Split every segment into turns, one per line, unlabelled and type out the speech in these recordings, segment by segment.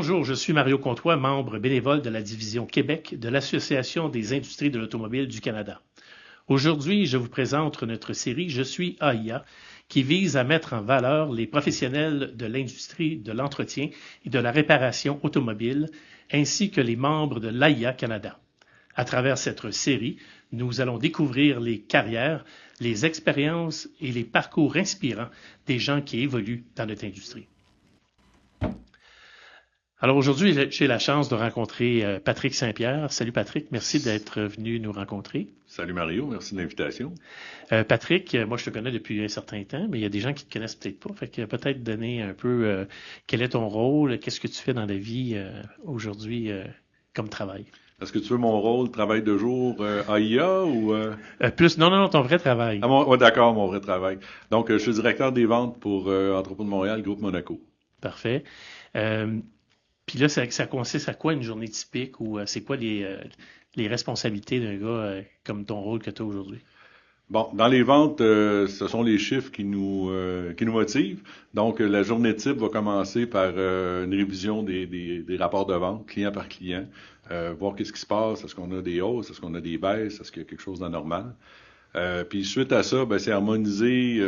Bonjour, je suis Mario Comtois, membre bénévole de la division Québec de l'Association des industries de l'automobile du Canada. Aujourd'hui, je vous présente notre série Je suis AIA, qui vise à mettre en valeur les professionnels de l'industrie de l'entretien et de la réparation automobile, ainsi que les membres de l'AIA Canada. À travers cette série, nous allons découvrir les carrières, les expériences et les parcours inspirants des gens qui évoluent dans notre industrie. Alors aujourd'hui, j'ai la chance de rencontrer Patrick Saint-Pierre. Salut Patrick, merci d'être venu nous rencontrer.
Salut Mario, merci de l'invitation.
Patrick, moi je te connais depuis un certain temps, mais il y a des gens qui te connaissent peut-être pas. Fait que peut-être donner un peu quel est ton rôle, qu'est-ce que tu fais dans la vie aujourd'hui comme travail.
Est-ce que tu veux mon rôle, travail de jour, AIA ou...
Plus, non, ton vrai travail.
D'accord, mon vrai travail. Donc, je suis directeur des ventes pour Entrepôt de Montréal, Groupe Monaco.
Parfait. Puis là, ça consiste à quoi une journée typique ou c'est quoi les responsabilités d'un gars comme ton rôle que tu as aujourd'hui?
Bon, dans les ventes, ce sont les chiffres qui nous motivent. Donc, la journée type va commencer par une révision des rapports de vente, client par client, voir qu'est-ce qui se passe, est-ce qu'on a des hausses, est-ce qu'on a des baisses, est-ce qu'il y a quelque chose d'anormal. Puis suite à ça, c'est harmoniser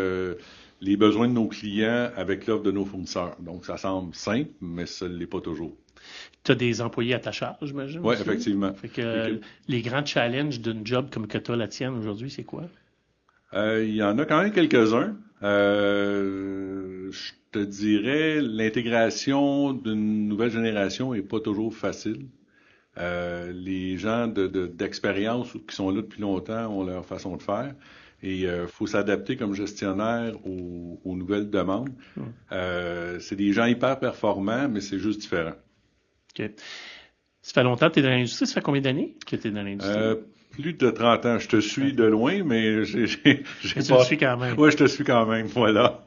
les besoins de nos clients avec l'offre de nos fournisseurs. Donc, ça semble simple, mais ça ne l'est pas toujours.
Tu as des employés à ta charge, j'imagine?
Oui, effectivement.
Fait que les grands challenges d'une job comme que tu as la tienne aujourd'hui, c'est quoi?
Il y en a quand même quelques-uns. Je te dirais, l'intégration d'une nouvelle génération est pas toujours facile. Les gens d'expérience qui sont là depuis longtemps ont leur façon de faire. Et faut s'adapter comme gestionnaire aux nouvelles demandes. C'est des gens hyper performants, mais c'est juste différent.
OK. Ça fait longtemps que tu es dans l'industrie? Ça fait combien d'années que tu es dans l'industrie?
Plus de 30 ans. Je te suis de loin, mais
je te suis quand même.
Oui, je te suis quand même, voilà.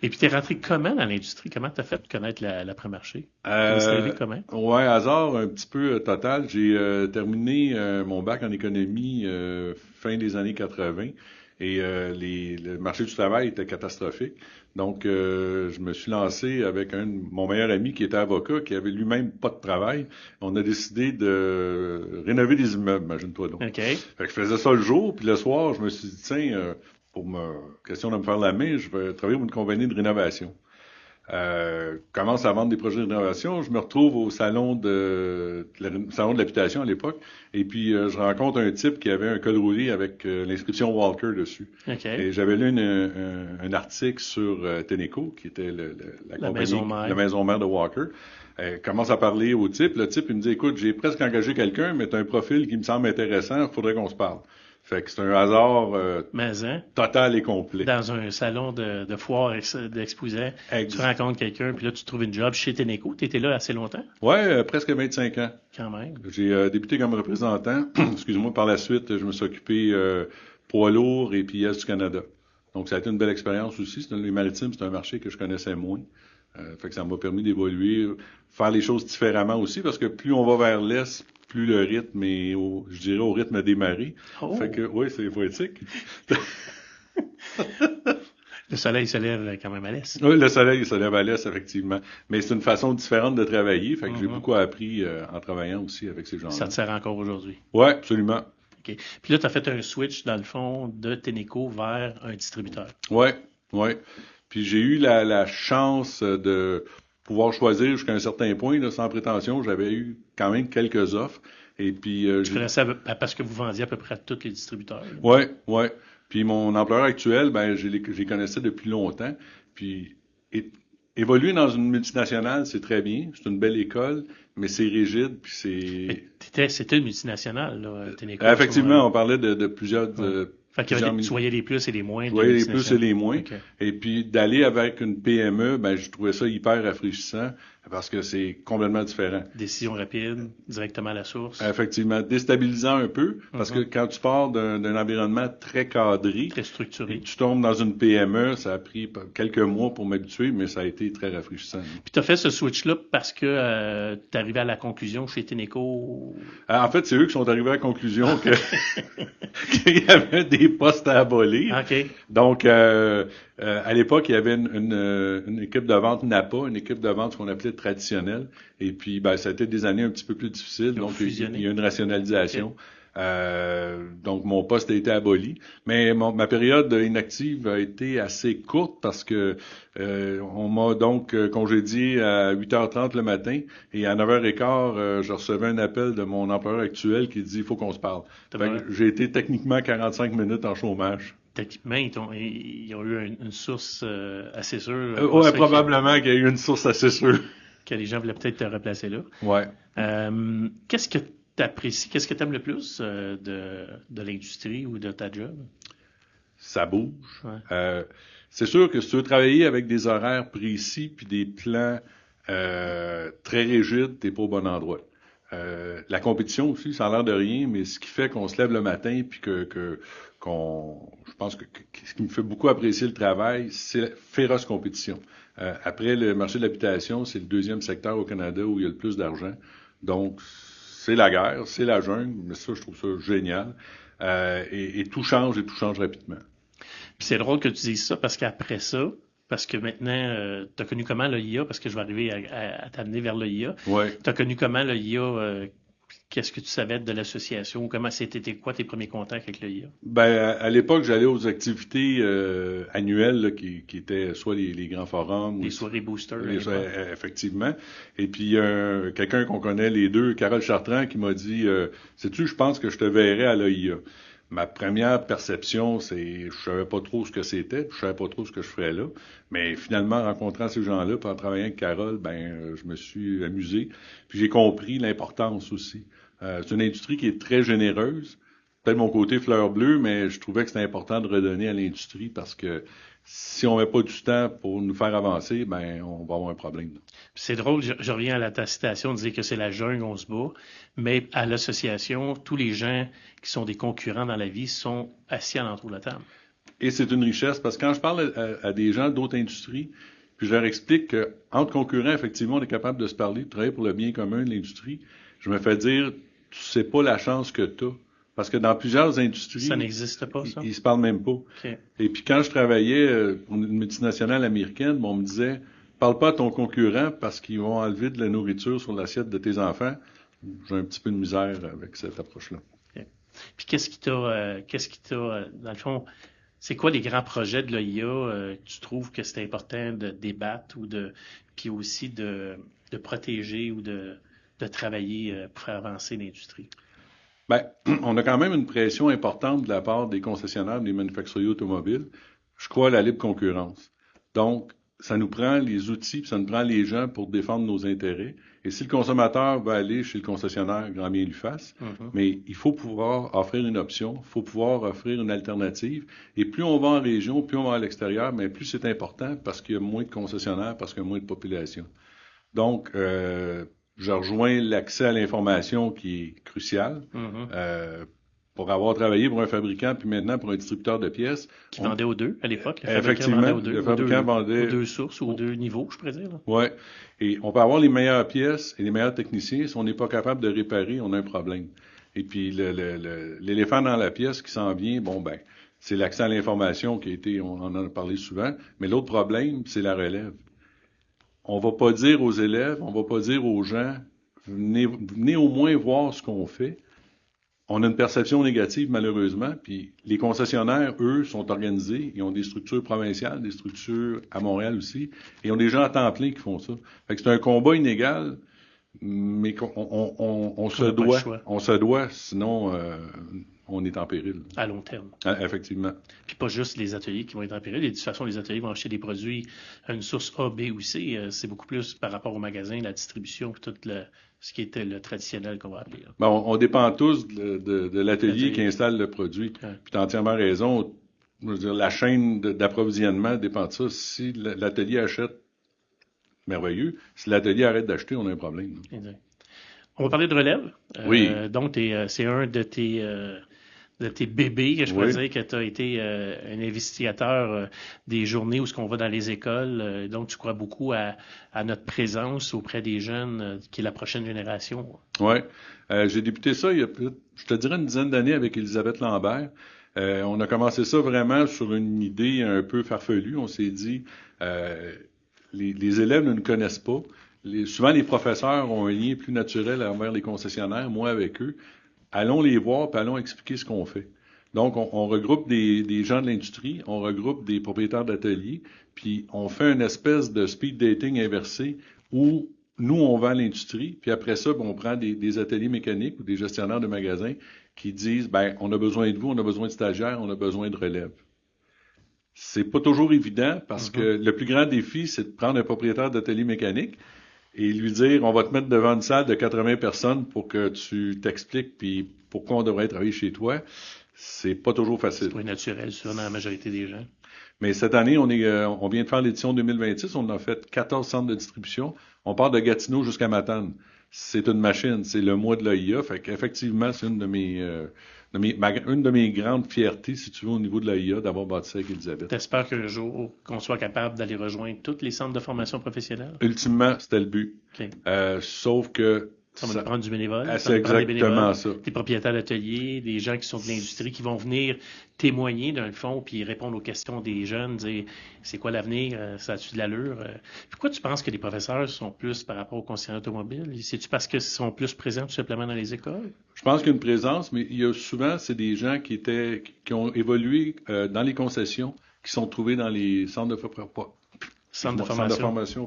Et puis, tu es rentré comment dans l'industrie? Comment tu as fait de connaître l'après-marché? Comment?
Ouais, hasard un petit peu total. J'ai terminé mon bac en économie fin des années 80 et le marché du travail était catastrophique. Donc, je me suis lancé avec mon meilleur ami qui était avocat, qui avait lui-même pas de travail. On a décidé de rénover des immeubles, imagine-toi donc.
OK.
Fait que je faisais ça le jour, puis le soir, je me suis dit, tiens, question de me faire la main, je vais travailler pour une compagnie de rénovation. Commence à vendre des projets de rénovation. Je me retrouve au salon de l'habitation à l'époque. Et puis, je rencontre un type qui avait un col roulé avec l'inscription Walker dessus.
Okay.
Et j'avais lu un article sur Tenneco, qui était la maison mère de Walker. Commence à parler au type. Le type, il me dit, écoute, j'ai presque engagé quelqu'un, mais tu as un profil qui me semble intéressant, il faudrait qu'on se parle. Fait que c'est un hasard total et complet.
Dans un salon de foire d'exposants, tu rencontres quelqu'un, puis là, tu trouves une job chez Tenneco. Tu étais là assez longtemps?
Ouais, presque 25 ans.
Quand même.
J'ai débuté comme représentant. Excuse-moi, par la suite, je me suis occupé poids lourds et pièces du Canada. Donc, ça a été une belle expérience aussi. Les maritimes, c'est un marché que je connaissais moins. Fait que ça m'a permis d'évoluer, faire les choses différemment aussi, parce que plus on va vers l'est, plus le rythme est, je dirais, au rythme des marées.
Oh.
Fait que, oui, c'est poétique.
Le soleil se lève quand même à l'est.
Oui, le soleil se lève à l'est, effectivement. Mais c'est une façon différente de travailler. Fait que j'ai beaucoup appris en travaillant aussi avec ces gens-là.
Ça te sert encore aujourd'hui?
Oui, absolument.
OK. Puis là, tu as fait un switch, dans le fond, de Tenneco vers un distributeur.
Oui. Puis j'ai eu la chance de pouvoir choisir jusqu'à un certain point, là, sans prétention. J'avais eu quand même quelques offres. Et puis,
tu faisais ça parce que vous vendiez à peu près à tous les distributeurs.
Oui. Puis mon employeur actuel, je les connaissais depuis longtemps. Puis évoluer dans une multinationale, c'est très bien. C'est une belle école, mais c'est rigide. Puis
c'était une multinationale, là, Tenneco.
Effectivement, on parlait de plusieurs...
Fait que tu voyais les plus et les moins.
Je voyais les plus et les moins. Okay. Et puis, d'aller avec une PME, je trouvais ça hyper rafraîchissant parce que c'est complètement différent.
Décision rapide, directement à la source.
Effectivement, déstabilisant un peu parce que quand tu pars d'un environnement très cadré,
très structuré,
tu tombes dans une PME, ça a pris quelques mois pour m'habituer, mais ça a été très rafraîchissant.
Puis tu as fait ce switch-là parce que tu es arrivé à la conclusion chez Tenneco?
En fait, c'est eux qui sont arrivés à la conclusion qu'il y avait des postes à abolir.
Okay.
Donc, à À l'époque, il y avait une équipe de vente Napa, une équipe de vente ce qu'on appelait traditionnelle. Et puis, ça a été des années un petit peu plus difficiles. Donc, il y a une rationalisation. Okay. Donc, mon poste a été aboli. Mais ma période inactive a été assez courte parce que on m'a donc congédié à 8h30 le matin et à 9h15, je recevais un appel de mon employeur actuel qui dit « il faut qu'on se parle ». J'ai été techniquement 45 minutes en chômage.
Techniquement, ils ont eu une source assez sûre.
Oui, probablement qu'il y a eu une source assez sûre.
Que les gens voulaient peut-être te replacer là.
Oui.
Qu'est-ce que tu apprécies, qu'est-ce que tu aimes le plus de l'industrie ou de ta job?
Ça bouge.
Ouais.
C'est sûr que si tu veux travailler avec des horaires précis puis des plans très rigides, t'es pas au bon endroit. La compétition aussi, ça a l'air de rien, mais ce qui fait qu'on se lève le matin puis je pense que ce qui me fait beaucoup apprécier le travail, c'est la féroce compétition. Après le marché de l'habitation, c'est le deuxième secteur au Canada où il y a le plus d'argent. Donc, c'est la guerre, c'est la jungle, mais ça, je trouve ça génial. Et tout change rapidement.
Puis c'est drôle que tu dises ça parce qu'après ça, parce que maintenant, tu as connu comment l'IA, parce que je vais arriver à t'amener vers l'IA.
Oui.
Tu as connu comment l'IA, qu'est-ce que tu savais de l'association, comment c'était quoi tes premiers contacts avec l'IA?
À l'époque, j'allais aux activités annuelles là, qui étaient soit les grands forums.
Les soirées boosters.
Effectivement. Et puis, quelqu'un qu'on connaît les deux, Carole Chartrand, qui m'a dit sais-tu, je pense que je te verrai à l'IA. Ma première perception, c'est je savais pas trop ce que c'était, je savais pas trop ce que je ferais là. Mais finalement, en rencontrant ces gens-là, puis en travaillant avec Carole, je me suis amusé. Puis j'ai compris l'importance aussi. C'est une industrie qui est très généreuse. Peut-être mon côté fleur bleue, mais je trouvais que c'était important de redonner à l'industrie parce que si on met pas du temps pour nous faire avancer, on va avoir un problème.
C'est drôle, je reviens à ta citation, de dire que c'est la jungle, on se bat, mais à l'association, tous les gens qui sont des concurrents dans la vie sont assis à l'entour de la table.
Et c'est une richesse, parce que quand je parle à des gens d'autres industries, puis je leur explique qu'entre concurrents, effectivement, on est capable de se parler, de travailler pour le bien commun de l'industrie, je me fais dire, tu sais pas la chance que tu as. Parce que dans plusieurs industries...
Ça n'existe pas, ça?
Ils se parlent même pas.
Okay.
Et puis quand je travaillais pour une multinationale américaine, on me disait, parle pas à ton concurrent parce qu'ils vont enlever de la nourriture sur l'assiette de tes enfants. J'ai un petit peu de misère avec cette approche-là.
Okay. Puis qu'est-ce qui t'a, dans le fond, c'est quoi les grands projets de l'IA tu trouves que c'est important de débattre puis aussi de protéger ou de travailler pour faire avancer l'industrie?
On a quand même une pression importante de la part des concessionnaires, des manufacturiers automobiles. Je crois à la libre concurrence. Donc, ça nous prend les outils, puis ça nous prend les gens pour défendre nos intérêts. Et si le consommateur va aller chez le concessionnaire, grand bien lui fasse. Mm-hmm. Mais il faut pouvoir offrir une option, il faut pouvoir offrir une alternative. Et plus on va en région, plus on va à l'extérieur, mais plus c'est important parce qu'il y a moins de concessionnaires, parce qu'il y a moins de population. Donc, je rejoins l'accès à l'information qui est crucial. Mm-hmm. Pour avoir travaillé pour un fabricant, puis maintenant pour un distributeur de pièces.
Qui vendait aux deux, à l'époque.
Effectivement, le fabricant vendait...
Aux deux sources ou aux deux niveaux, je pourrais dire.
Oui. Et on peut avoir les meilleures pièces et les meilleurs techniciens. Si on n'est pas capable de réparer, on a un problème. Et puis, l'éléphant dans la pièce qui s'en vient, c'est l'accès à l'information on en a parlé souvent. Mais l'autre problème, c'est la relève. On va pas dire aux élèves, on va pas dire aux gens, venez au moins voir ce qu'on fait. On a une perception négative, malheureusement, puis les concessionnaires, eux, sont organisés, ils ont des structures provinciales, des structures à Montréal aussi, et ils ont des gens à temps plein qui font ça. Fait que c'est un combat inégal, mais on se doit, sinon on est en péril.
À long terme.
Effectivement.
Puis pas juste les ateliers qui vont être en péril, et de toute façon, les ateliers vont acheter des produits à une source A, B ou C, c'est beaucoup plus par rapport au magasin, la distribution, puis tout ce qui était le traditionnel qu'on va appeler.
On dépend tous de l'atelier qui installe le produit. Ouais. Puis tu as entièrement raison. Je veux dire, la chaîne d'approvisionnement dépend de ça. Si l'atelier achète, merveilleux. Si l'atelier arrête d'acheter, on a un problème.
Exact. On va parler de relève.
Oui.
Donc, c'est un de tes bébés, que je pourrais dire, que tu as été un investigateur des journées où ce qu'on va dans les écoles. Donc, tu crois beaucoup à notre présence auprès des jeunes, qui est la prochaine génération.
Oui. J'ai débuté ça il y a je te dirais une dizaine d'années avec Elisabeth Lambert. On a commencé ça vraiment sur une idée un peu farfelue. On s'est dit, les élèves ne nous connaissent pas. Souvent, les professeurs ont un lien plus naturel envers les concessionnaires, moi avec eux. Allons les voir, puis allons expliquer ce qu'on fait. Donc, on regroupe des gens de l'industrie, on regroupe des propriétaires d'ateliers, puis on fait une espèce de speed dating inversé où nous, on vend l'industrie, puis après ça, on prend des ateliers mécaniques ou des gestionnaires de magasins qui disent, on a besoin de vous, on a besoin de stagiaires, on a besoin de relève. C'est pas toujours évident parce que le plus grand défi, c'est de prendre un propriétaire d'atelier mécanique et lui dire, on va te mettre devant une salle de 80 personnes pour que tu t'expliques puis pourquoi on devrait travailler chez toi. C'est pas toujours facile.
C'est pas naturel, ça, dans la majorité des gens.
Mais cette année, on vient de faire l'édition 2026. On a fait 14 centres de distribution. On part de Gatineau jusqu'à Matane. C'est une machine. C'est le mois de l'AIA. Fait qu'effectivement, c'est une de mes grandes fiertés, si tu veux, au niveau de l'AIA, d'avoir bâti ça avec Elisabeth.
T'espères qu'un jour, qu'on soit capable d'aller rejoindre tous les centres de formation professionnelle?
Ultimement, c'était le but.
Okay.
Sauf que
ça va nous prendre du bénévole.
C'est exactement ça.
Des propriétaires d'ateliers, des gens qui sont de l'industrie, qui vont venir témoigner d'un fond, puis répondre aux questions des jeunes, dire c'est quoi l'avenir, ça a-tu de l'allure? Pourquoi tu penses que les professeurs sont plus par rapport aux concessionnaires automobiles? C'est-tu parce qu'ils sont plus présents tout simplement dans les écoles?
Je pense qu'il y a une présence, mais il y a souvent, c'est des gens qui ont évolué dans les concessions, qui sont trouvés dans les centres de formation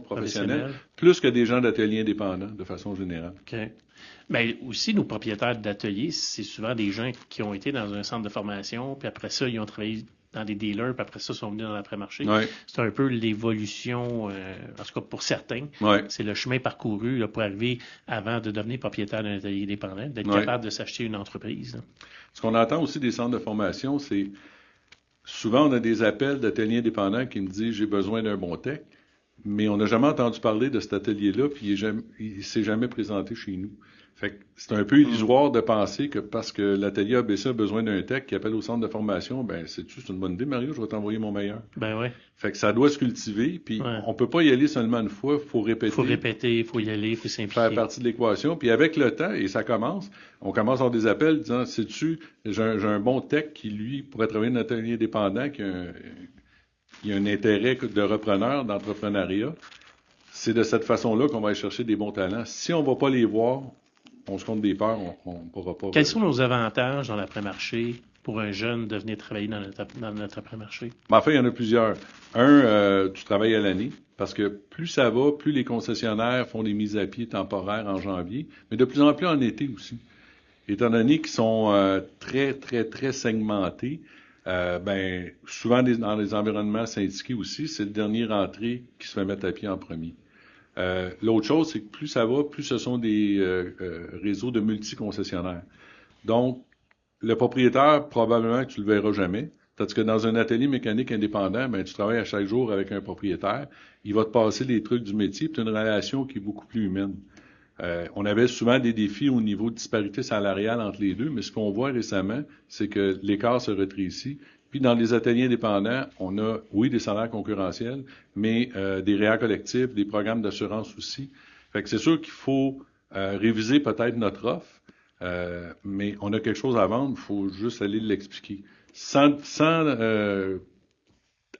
professionnelle, plus que des gens d'ateliers indépendants, de façon générale.
OK. Mais aussi, nos propriétaires d'ateliers, c'est souvent des gens qui ont été dans un centre de formation, puis après ça, ils ont travaillé dans des dealers, puis après ça, sont venus dans l'après-marché.
Ouais.
C'est un peu l'évolution, en tout cas pour certains.
Ouais.
C'est le chemin parcouru là, pour arriver avant de devenir propriétaire d'un atelier indépendant, d'être capable de s'acheter une entreprise. Là.
Ce qu'on entend aussi des centres de formation, c'est souvent, on a des appels d'ateliers indépendants qui me disent « j'ai besoin d'un bon tech », mais on n'a jamais entendu parler de cet atelier-là, puis il s'est jamais présenté chez nous. Fait que c'est un peu illusoire de penser que parce que l'atelier ABC a besoin d'un tech qui appelle au centre de formation, c'est une bonne idée, Mario, je vais t'envoyer mon meilleur.
Ben ouais.
Fait que ça doit se cultiver, puis on peut pas y aller seulement une fois, faut répéter.
Il faut y aller, il faut s'impliquer.
Faire partie de l'équation, puis avec le temps, et ça commence, on commence à avoir des appels disant, sais-tu, j'ai un bon tech qui, lui, pourrait travailler dans un atelier indépendant, qui a un intérêt de repreneur, d'entrepreneuriat. C'est de cette façon-là qu'on va aller chercher des bons talents. Si on va pas les voir, on se compte des peurs, on ne pourra pas.
Quels sont nos avantages dans l'après-marché pour un jeune de venir travailler dans notre après-marché?
En fait, il y en a plusieurs. Tu travailles à l'année, parce que plus ça va, plus les concessionnaires font des mises à pied temporaires en janvier, mais de plus en plus en été aussi. Étant donné qu'ils sont très, très, très segmentés, souvent dans les environnements syndiqués aussi, c'est le dernier rentré qui se fait mettre à pied en premier. L'autre chose, c'est que plus ça va, plus ce sont des réseaux de multi-concessionnaires. Donc, le propriétaire, probablement que tu le verras jamais. Tandis que dans un atelier mécanique indépendant, tu travailles à chaque jour avec un propriétaire. Il va te passer les trucs du métier, puis tu as une relation qui est beaucoup plus humaine. On avait souvent des défis au niveau de disparité salariale entre les deux, mais ce qu'on voit récemment, c'est que l'écart se rétrécit. Puis dans les ateliers indépendants, on a, oui, des salaires concurrentiels, mais des réels collectifs, des programmes d'assurance aussi. Fait que c'est sûr qu'il faut réviser peut-être notre offre, mais on a quelque chose à vendre, il faut juste aller l'expliquer. Sans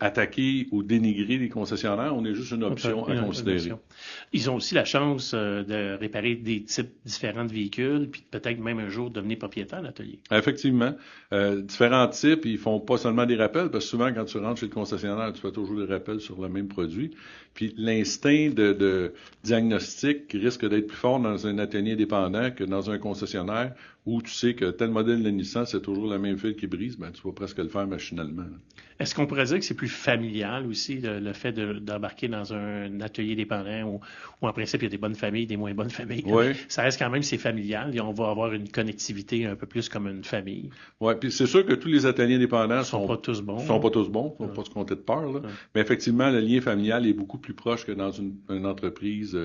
attaquer ou dénigrer les concessionnaires, on est juste une option à considérer.
Ils ont aussi la chance de réparer des types différents de véhicules, puis peut-être même un jour devenir propriétaire d'atelier.
Effectivement. Différents types, ils font pas seulement des rappels, parce que souvent, quand tu rentres chez le concessionnaire, tu fais toujours des rappels sur le même produit. Puis l'instinct de diagnostic risque d'être plus fort dans un atelier indépendant que dans un concessionnaire où tu sais que tel modèle de Nissan, c'est toujours la même fil qui brise, tu vas presque le faire machinalement.
Est-ce qu'on pourrait dire que c'est plus familial aussi, le fait d'embarquer dans un atelier dépendant où en principe, il y a des bonnes familles, des moins bonnes familles?
Oui.
Ça reste quand même, c'est familial et on va avoir une connectivité un peu plus comme une famille.
Oui, puis c'est sûr que tous les ateliers indépendants
sont pas tous bons.
Sont pas tous bons, faut pas se compter de peur, là. Mais effectivement, le lien familial est beaucoup plus proche que dans une entreprise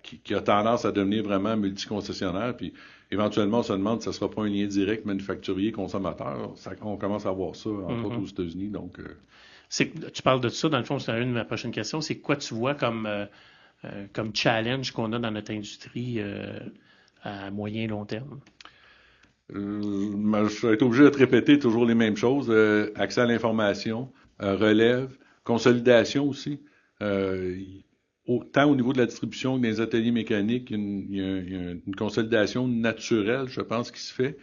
qui a tendance à devenir vraiment multiconcessionnaire, puis éventuellement, on se demande si ça ne sera pas un lien direct manufacturier-consommateur. On commence à voir ça, entre autres aux États-Unis. Donc,
tu parles de ça, dans le fond, c'est une de mes prochaines questions. C'est quoi tu vois comme challenge qu'on a dans notre industrie à moyen et long terme?
Je vais être obligé de te répéter toujours les mêmes choses. Accès à l'information, relève, consolidation aussi. Autant au niveau de la distribution que des ateliers mécaniques, il y a une consolidation naturelle, je pense, qui se fait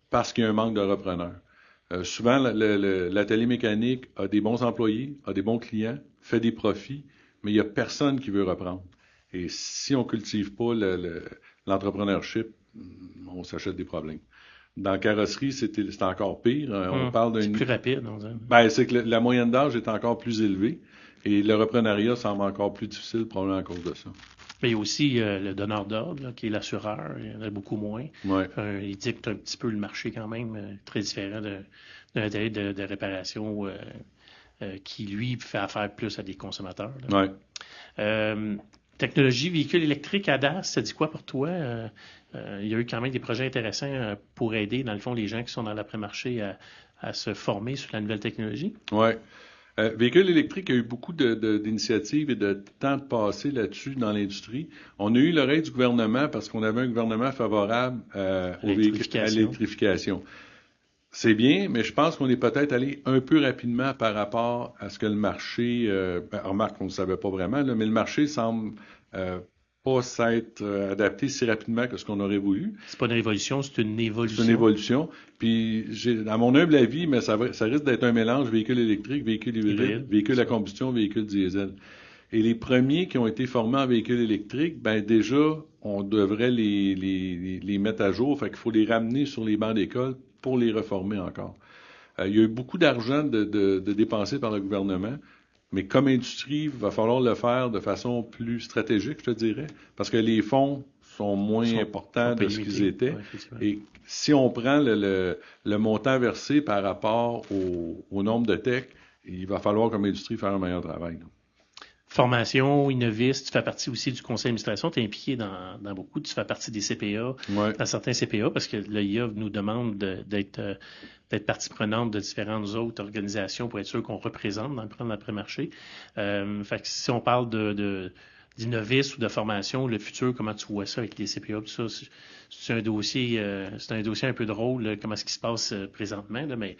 parce qu'il y a un manque de repreneurs. Souvent, l'atelier mécanique a des bons employés, a des bons clients, fait des profits, mais il n'y a personne qui veut reprendre. Et si on cultive pas l'entrepreneurship, on s'achète des problèmes. Dans la carrosserie, c'était encore pire. On parle
C'est plus rapide, on dirait.
Ben, c'est que la moyenne d'âge est encore plus élevée et le reprenariat semble encore plus difficile, probablement à cause de ça.
Mais il y a aussi le donneur d'ordre, qui est l'assureur. Il y en a beaucoup moins.
Ouais.
Il dicte un petit peu le marché quand même, très différent d'un atelier de réparation qui, lui, fait affaire plus à des consommateurs.
Ouais.
Technologie véhicule électrique ADAS, ça dit quoi pour toi? Il y a eu quand même des projets intéressants pour aider, dans le fond, les gens qui sont dans l'après-marché à se former sur la nouvelle technologie.
Oui. Véhicule électrique, il y a eu beaucoup d'initiatives et de temps de passer là-dessus dans l'industrie. On a eu l'oreille du gouvernement parce qu'on avait un gouvernement favorable à l'électrification. C'est bien, mais je pense qu'on est peut-être allé un peu rapidement par rapport à ce que le marché... remarque qu'on ne le savait pas vraiment, là, mais le marché semble pas s'être adapté si rapidement que ce qu'on aurait voulu.
C'est pas une révolution, c'est une évolution.
C'est une évolution. Puis, à mon humble avis, mais ça risque d'être un mélange véhicule électrique, véhicule hybride, véhicule à combustion, véhicule diesel. Et les premiers qui ont été formés en véhicule électrique, ben déjà, on devrait les mettre à jour. Fait qu'il faut les ramener sur les bancs d'école pour les reformer encore. Il y a eu beaucoup d'argent de dépensé par le gouvernement, mais comme industrie, il va falloir le faire de façon plus stratégique, je te dirais, parce que les fonds sont moins importants de ce qu'ils étaient. Ouais, et si on prend le montant versé par rapport au nombre de techs, il va falloir comme industrie faire un meilleur travail. Là.
Formation, Innovis, tu fais partie aussi du conseil d'administration, tu es impliqué dans beaucoup, tu fais partie des CPA, dans certains CPA, parce que l'IA nous demande d'être partie prenante de différentes autres organisations pour être sûr qu'on représente dans l'après-marché. Fait que si on parle d'Innovis ou de formation, le futur, comment tu vois ça avec les CPA, tout ça, c'est un dossier un peu drôle, là, comment est-ce qui se passe présentement, là, mais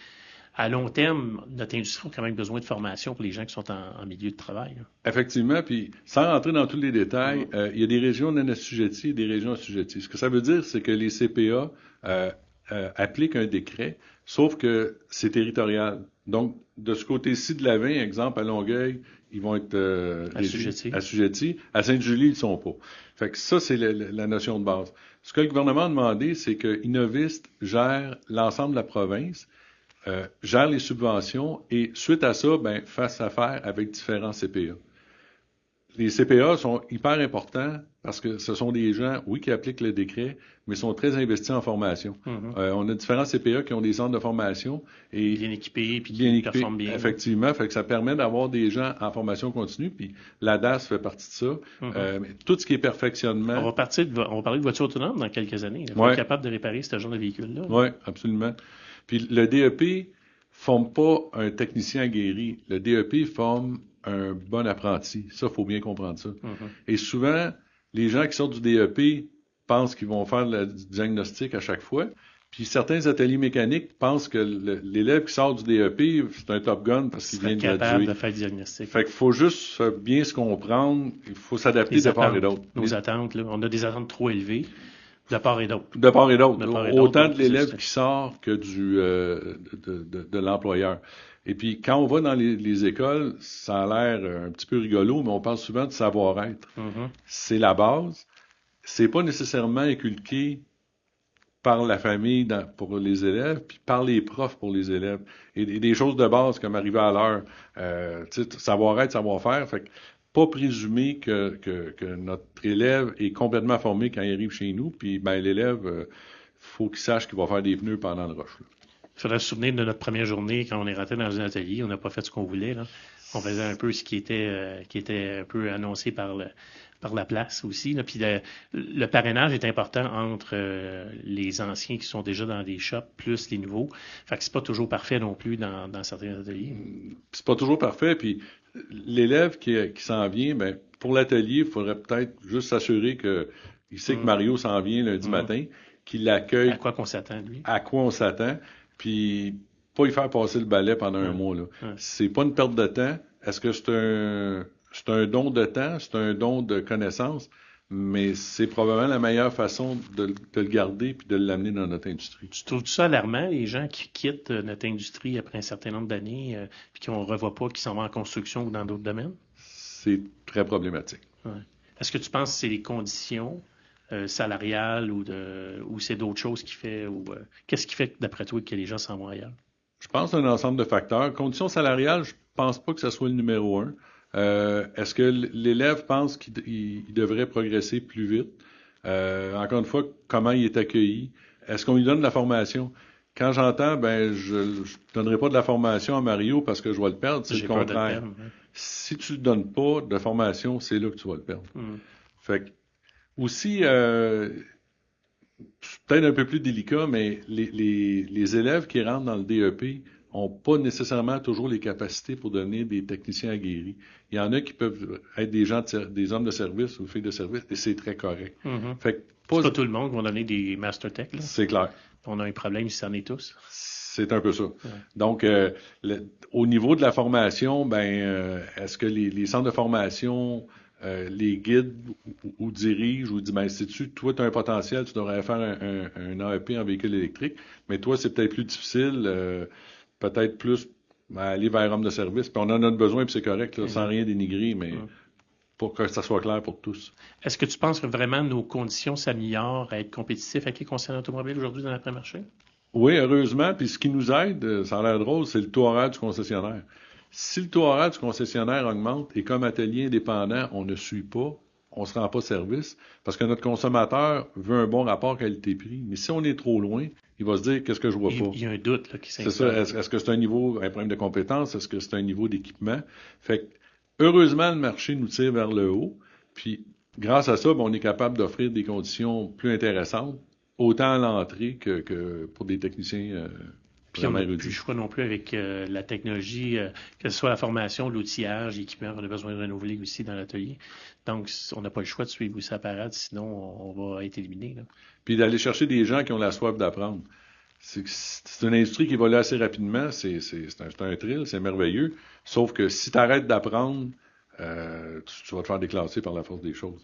à long terme, notre industrie a quand même besoin de formation pour les gens qui sont en milieu de travail. Là.
Effectivement, puis sans rentrer dans tous les détails, il y a des régions non assujetties et des régions assujetties. Ce que ça veut dire, c'est que les CPA appliquent un décret, sauf que c'est territorial. Donc, de ce côté-ci de la 20, exemple, à Longueuil, ils vont être assujettis. À Sainte-Julie, ils ne sont pas. Fait que ça, c'est la notion de base. Ce que le gouvernement a demandé, c'est que Innovis gère l'ensemble de la province, gère les subventions et suite à ça, ben, fasse affaire avec différents CPA. Les CPA sont hyper importants parce que ce sont des gens, oui, qui appliquent le décret, mais sont très investis en formation. On a différents CPA qui ont des centres de formation et
bien équipés puis qui performent bien.
Effectivement, fait que ça permet d'avoir des gens en formation continue. Puis l'ADAS fait partie de ça. Mais tout ce qui est perfectionnement.
On va parler de voitures autonomes dans quelques années. Il faut être capable de réparer ce genre de véhicule-là.
Oui, absolument. Puis le DEP forme pas un technicien aguerri. Le DEP forme un bon apprenti. Ça, il faut bien comprendre ça. Et souvent, les gens qui sortent du DEP pensent qu'ils vont faire du diagnostic à chaque fois. Puis certains ateliers mécaniques pensent que l'élève qui sort du DEP, c'est un Top Gun parce qu'il vient de graduer.
Capable de faire le diagnostic.
Fait qu'il faut juste bien se comprendre. Il faut s'adapter de part et d'autre.
Nos attentes, là, on a des attentes trop élevées. De part et d'autre.
De part et d'autre. Autant de l'élève qui sort que de l'employeur. Et puis, quand on va dans les écoles, ça a l'air un petit peu rigolo, mais on parle souvent de savoir-être. C'est la base. C'est pas nécessairement inculqué par la famille pour les élèves, puis par les profs pour les élèves. Et des choses de base comme arriver à l'heure, savoir-être, savoir-faire. Fait que pas présumer que notre élève est complètement formé quand il arrive chez nous, puis ben l'élève, faut qu'il sache qu'il va faire des pneus pendant le rush.
Il faudrait se souvenir de notre première journée quand on est rentré dans un atelier, on n'a pas fait ce qu'on voulait. Là. On faisait un peu ce qui était un peu annoncé par la place aussi. Là. Puis le parrainage est important entre les anciens qui sont déjà dans des shops plus les nouveaux. Fait que c'est pas toujours parfait non plus dans certains ateliers.
C'est pas toujours parfait, puis l'élève qui s'en vient, ben pour l'atelier, il faudrait peut-être juste s'assurer qu'il sait que Mario s'en vient lundi matin. qui l'accueille.
À quoi qu'on s'attend, lui?
À quoi on s'attend, puis pas y faire passer le balai pendant un mois, là. C'est pas une perte de temps. Est-ce que c'est un don de temps, c'est un don de connaissances, mais c'est probablement la meilleure façon de le garder puis de l'amener dans notre industrie.
Tu trouves ça alarmant, les gens qui quittent notre industrie après un certain nombre d'années puis qu'on ne revoit pas, qui s'en vont en construction ou dans d'autres domaines?
C'est très problématique.
Ouais. Est-ce que tu penses que c'est les conditions salariales ou c'est d'autres choses qui fait qu'est-ce qui fait d'après toi que les gens s'en vont ailleurs?
Je pense que c'est un ensemble de facteurs. Conditions salariales, je pense pas que ce soit le numéro un. Est-ce que l'élève pense qu'il devrait progresser plus vite? Encore une fois, comment il est accueilli? Est-ce qu'on lui donne de la formation? Quand j'entends, je donnerai pas de la formation à Mario parce que je vais le perdre, c'est le contraire. Si tu ne donnes pas de formation, c'est là que tu vas le perdre. Fait que, aussi, peut-être un peu plus délicat, mais les élèves qui rentrent dans le DEP n'ont pas nécessairement toujours les capacités pour devenir des techniciens aguerris. Il y en a qui peuvent être des hommes de service ou filles de service, et c'est très correct.
Fait que, c'est pas tout le monde qui va donner des Master Tech, là.
C'est clair.
On a un problème si c'en est tous.
C'est un peu ça. Donc, au niveau de la formation, est-ce que les centres de formation les guident ou dirigent ou disent, sais-tu, toi, tu as un potentiel, tu devrais faire un AEP en véhicule électrique, mais toi, c'est peut-être plus difficile, peut-être plus aller vers homme de service. Puis on en a besoin, puis c'est correct, là, sans rien dénigrer, mais pour que ça soit clair pour tous.
Est-ce que tu penses que vraiment nos conditions s'améliorent à être compétitifs avec les concessionnaires automobiles aujourd'hui dans l'après-marché?
Oui, heureusement. Puis ce qui nous aide, ça a l'air drôle, c'est le taux horaire du concessionnaire. Si le taux horaire du concessionnaire augmente et comme atelier indépendant, on ne suit pas, on ne se rend pas service, parce que notre consommateur veut un bon rapport qualité-prix. Mais si on est trop loin, il va se dire, qu'est-ce que je vois pas?
Il y a un doute là, qui s'installe.
C'est ça. Est-ce que c'est un problème de compétence? Est-ce que c'est un niveau d'équipement? Fait que, heureusement, le marché nous tire vers le haut. Puis, grâce à ça, on est capable d'offrir des conditions plus intéressantes, autant à l'entrée que pour des techniciens
puis on n'a plus le choix non plus avec la technologie, que ce soit la formation, l'outillage, l'équipement, on a besoin de renouveler aussi dans l'atelier. Donc, on n'a pas le choix de suivre aussi la parade, sinon on va être éliminé. Là.
Puis d'aller chercher des gens qui ont la soif d'apprendre. C'est une industrie qui évolue assez rapidement, c'est un thrill, c'est merveilleux. Sauf que si tu arrêtes d'apprendre, tu vas te faire déclasser par la force des choses.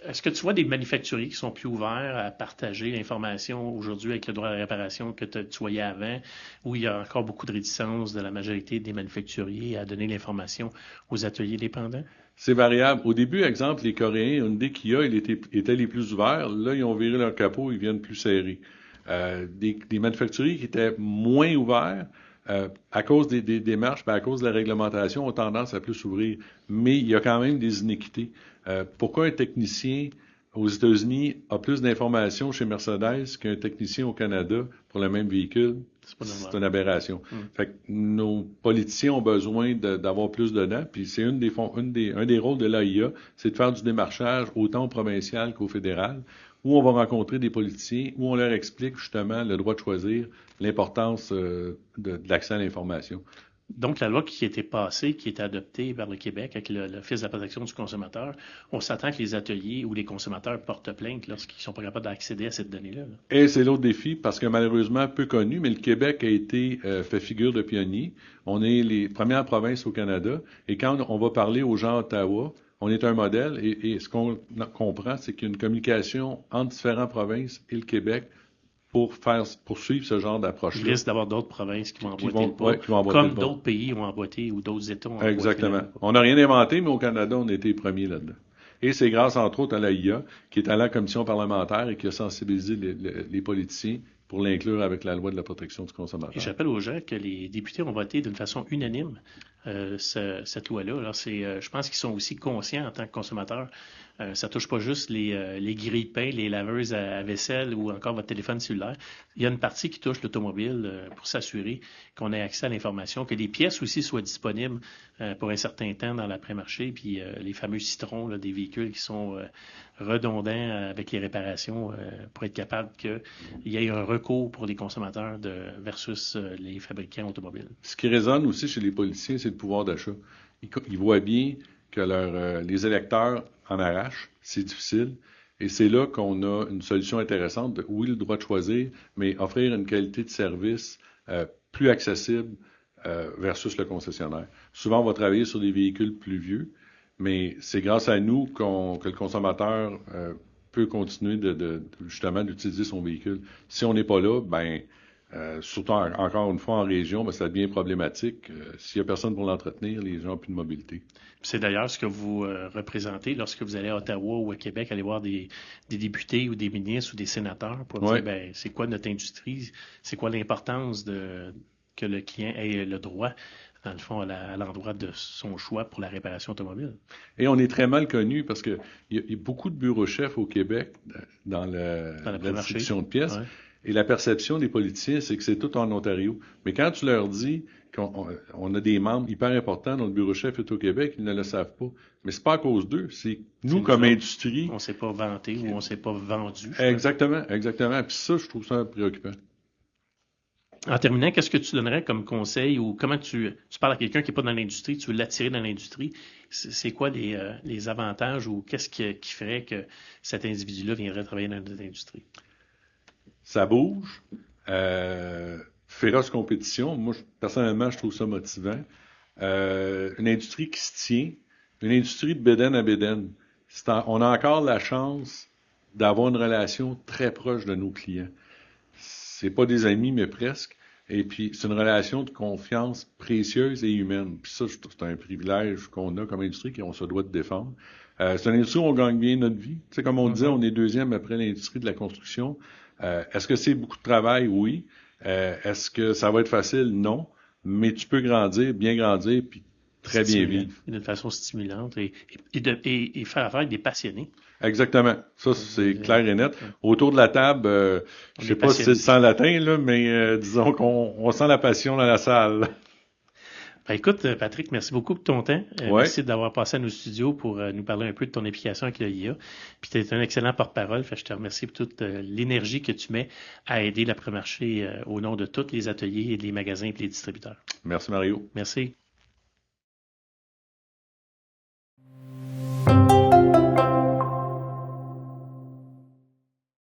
Est-ce que tu vois des manufacturiers qui sont plus ouverts à partager l'information aujourd'hui avec le droit à la réparation que tu voyais avant, où il y a encore beaucoup de réticence de la majorité des manufacturiers à donner l'information aux ateliers dépendants?
C'est variable. Au début, exemple, les Coréens, Hyundai, Kia, ils étaient les plus ouverts. Là, ils ont viré leur capot, ils viennent plus serrés. Des manufacturiers qui étaient moins ouverts, à cause des démarches, à cause de la réglementation, ont tendance à plus s'ouvrir. Mais il y a quand même des inéquités. Pourquoi un technicien aux États-Unis a plus d'informations chez Mercedes qu'un technicien au Canada pour le même véhicule? C'est une aberration. Fait que nos politiciens ont besoin d'avoir plus de dents, puis c'est un des rôles de l'AIA, c'est de faire du démarchage autant au provincial qu'au fédéral, où on va rencontrer des politiciens, où on leur explique justement le droit de choisir, l'importance de l'accès à l'information.
Donc, la loi qui a été passée, qui est adoptée par le Québec avec l'Office de la protection du consommateur, on s'attend que les ateliers ou les consommateurs portent plainte lorsqu'ils ne sont pas capables d'accéder à cette donnée-là. Là.
Et c'est l'autre défi, parce que malheureusement peu connu, mais le Québec a été fait figure de pionnier. On est les premières provinces au Canada, et quand on va parler aux gens à Ottawa, on est un modèle, et ce qu'on comprend, c'est qu'il y a une communication entre différentes provinces et le Québec pour suivre ce genre d'approche-là.
Il risque d'avoir d'autres provinces qui vont emboîter le pas, comme d'autres pays ont emboîté ou d'autres États ont emboîté.
Exactement. On n'a rien inventé, mais au Canada, on a été les premiers là-dedans. Et c'est grâce, entre autres, à l'AIA, qui est à la commission parlementaire et qui a sensibilisé les politiciens pour l'inclure avec la loi de la protection du consommateur.
Et j'appelle aux gens que les députés ont voté d'une façon unanime cette loi-là. Alors, je pense qu'ils sont aussi conscients en tant que consommateurs. Ça touche pas juste les grilles de pain, les laveuses à vaisselle ou encore votre téléphone cellulaire. Il y a une partie qui touche l'automobile pour s'assurer qu'on ait accès à l'information, que les pièces aussi soient disponibles pour un certain temps dans l'après-marché, puis les fameux citrons là, des véhicules qui sont redondants avec les réparations pour être capable qu'il y ait un recours pour les consommateurs versus les fabricants automobiles.
Ce qui résonne aussi chez les politiciens, c'est le pouvoir d'achat. Ils voient bien que les électeurs en arrachent, c'est difficile. Et c'est là qu'on a une solution intéressante de, oui, le droit de choisir, mais offrir une qualité de service plus accessible versus le concessionnaire. Souvent, on va travailler sur des véhicules plus vieux, mais c'est grâce à nous que le consommateur peut continuer justement d'utiliser son véhicule. Si on n'est pas là, surtout encore une fois en région, ça devient problématique. S'il n'y a personne pour l'entretenir, les gens n'ont plus de mobilité.
C'est d'ailleurs ce que vous représentez lorsque vous allez à Ottawa ou à Québec, aller voir des députés ou des ministres ou des sénateurs pour dire c'est quoi notre industrie, c'est quoi l'importance que le client ait le droit, dans le fond, à l'endroit de son choix pour la réparation automobile.
Et on est très mal connu parce qu'il y a beaucoup de bureaux-chefs au Québec dans la distribution de pièces. Ouais. Et la perception des politiciens, c'est que c'est tout en Ontario. Mais quand tu leur dis qu'on a des membres hyper importants dont le bureau-chef est au Québec, ils ne le savent pas. Mais c'est pas à cause d'eux, c'est nous comme industrie.
On ne s'est pas vanté ou on ne s'est pas vendu.
Exactement. Puis ça, je trouve ça préoccupant.
En terminant, qu'est-ce que tu donnerais comme conseil ou comment tu parles à quelqu'un qui n'est pas dans l'industrie, tu veux l'attirer dans l'industrie, c'est quoi les avantages ou qu'est-ce qui ferait que cet individu-là viendrait travailler dans notre industrie?
Ça bouge. Féroce compétition. Moi, personnellement, je trouve ça motivant. Une industrie qui se tient. Une industrie de bédaine à bédaine. On a encore la chance d'avoir une relation très proche de nos clients. C'est pas des amis, mais presque. Et puis, c'est une relation de confiance précieuse et humaine. Puis ça, c'est un privilège qu'on a comme industrie qu'on se doit de défendre. C'est une industrie où on gagne bien notre vie. Tu sais, comme on disait, on est deuxième après l'industrie de la construction. Est-ce que c'est beaucoup de travail? Oui. Est-ce que ça va être facile? Non. Mais tu peux bien grandir, puis très bien vivre.
D'une façon stimulante et faire affaire avec des passionnés.
Exactement. Ça, c'est clair et net. Autour de la table, je sais pas si c'est le sang latin, là, mais disons qu'on sent la passion dans la salle.
Écoute, Patrick, merci beaucoup pour ton temps. Merci d'avoir passé à nos studios pour nous parler un peu de ton implication avec l'IA. Puis tu es un excellent porte-parole. Je te remercie pour toute l'énergie que tu mets à aider l'après-marché au nom de tous les ateliers et les magasins et les distributeurs.
Merci, Mario.
Merci.